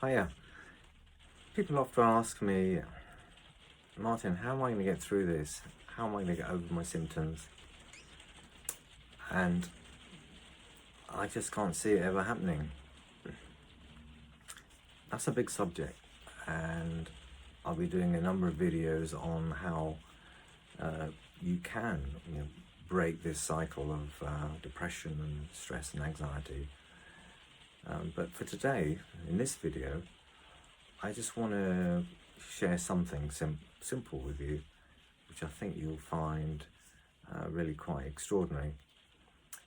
Hiya. People often ask me, Martin, how am I going to get through this? How am I going to get over my symptoms? And I just can't see it ever happening. That's a big subject, and I'll be doing a number of videos on how you can break this cycle of depression and stress and anxiety. But for today, in this video, I just want to share something simple with you, which I think you'll find really quite extraordinary.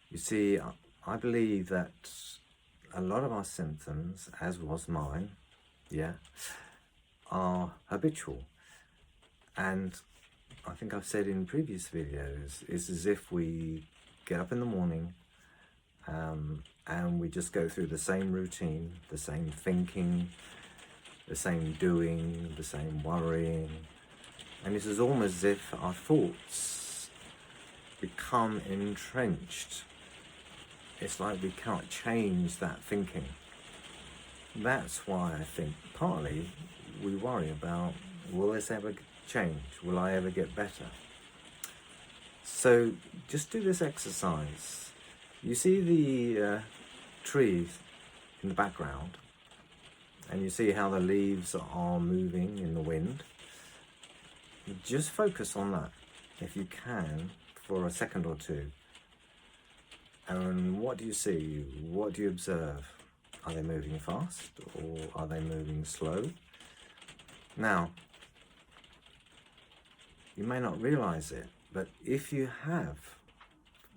You see, I believe that a lot of our symptoms, as was mine, are habitual. And I think I've said in previous videos, it's as if we get up in the morning and we just go through the same routine, the same thinking, the same doing, the same worrying. And it's almost as if our thoughts become entrenched. It's like we can't change that thinking. That's why I think partly we worry about, will this ever change? Will I ever get better? So just do this exercise. You see the trees in the background, and you see how the leaves are moving in the wind. Just focus on that, if you can, for a second or two. And what do you see? What do you observe? Are they moving fast or are they moving slow? Now, you may not realize it, but if you have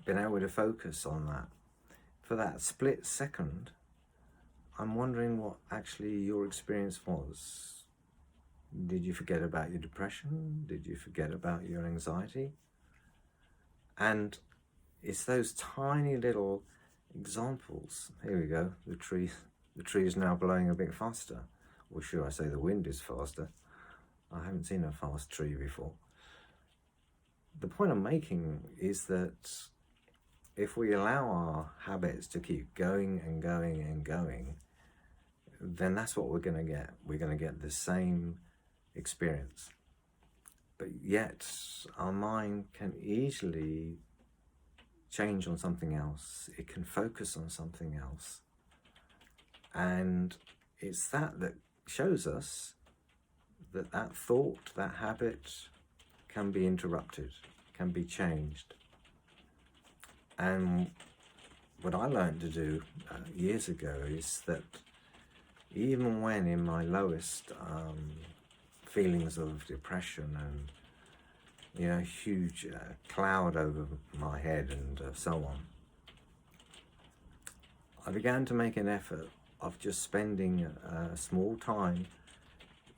been able to focus on that for that split second, I'm wondering what actually your experience was. Did you forget about your depression? Did you forget about your anxiety? And it's those tiny little examples. Here we go. The tree is now blowing a bit faster. Or should I say the wind is faster? I haven't seen a fast tree before. The point I'm making is that if we allow our habits to keep going and going and going, then that's what we're going to get. We're going to get the same experience. But yet our mind can easily change on something else. It can focus on something else. And it's that shows us that that thought, that habit can be interrupted, can be changed. And what I learned to do years ago is that even when in my lowest feelings of depression and huge cloud over my head and so on, I began to make an effort of just spending a small time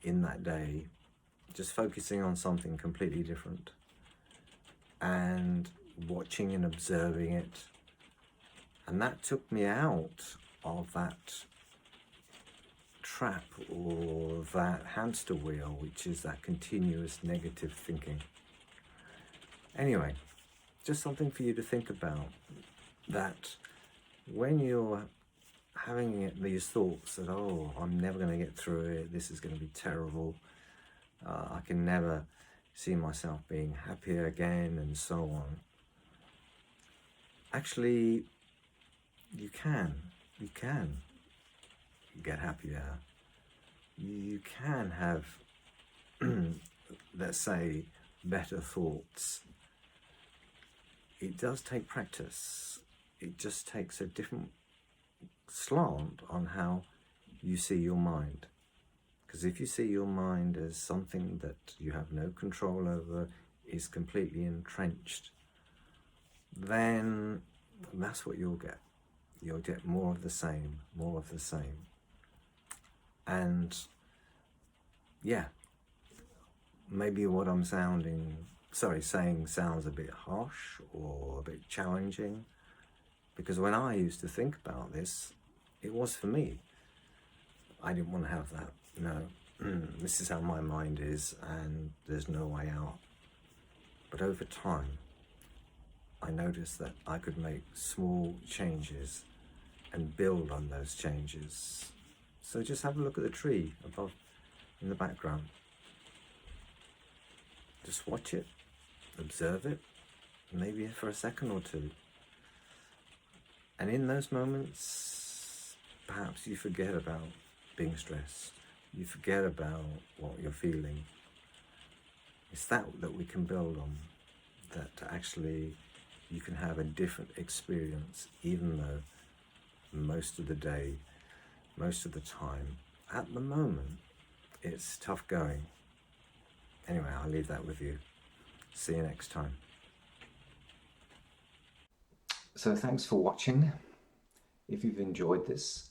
in that day, just focusing on something completely different and watching and observing it. And that took me out of that trap or that hamster wheel, which is that continuous negative thinking. Anyway, just something for you to think about, that when you're having these thoughts that, oh, I'm never going to get through it, this is going to be terrible, I can never see myself being happier again, and so on. Actually, you can get happier. You can have, let's say, better thoughts. It does take practice. It just takes a different slant on how you see your mind. Because if you see your mind as something that you have no control over, is completely entrenched, then that's what you'll get. You'll get more of the same, more of the same. And yeah, maybe what I'm saying sounds a bit harsh or a bit challenging, because when I used to think about this, it was for me. I didn't want to have that. No, this is how my mind is and there's no way out. But over time, I noticed that I could make small changes and build on those changes So just have a look at the tree above in the background. Just watch it, observe it, maybe for a second or two. And in those moments, perhaps you forget about being stressed. You forget about what you're feeling. It's that we can build on, that actually you can have a different experience, even though most of the day, most of the time, at the moment, it's tough going. Anyway, I'll leave that with you. See you next time. So thanks for watching. If you've enjoyed this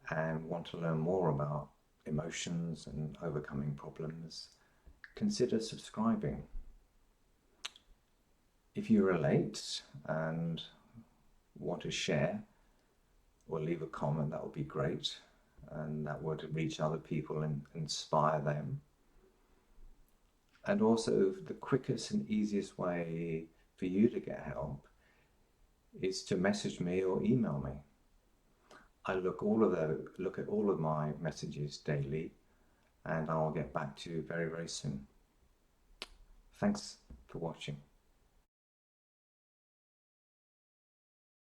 and want to learn more about emotions and overcoming problems, consider subscribing. If you relate and want to share or leave a comment, that would be great, and that would reach other people and inspire them. And also, the quickest and easiest way for you to get help is to message me or email me. I look at all of my messages daily, and I'll get back to you very, very soon. Thanks for watching.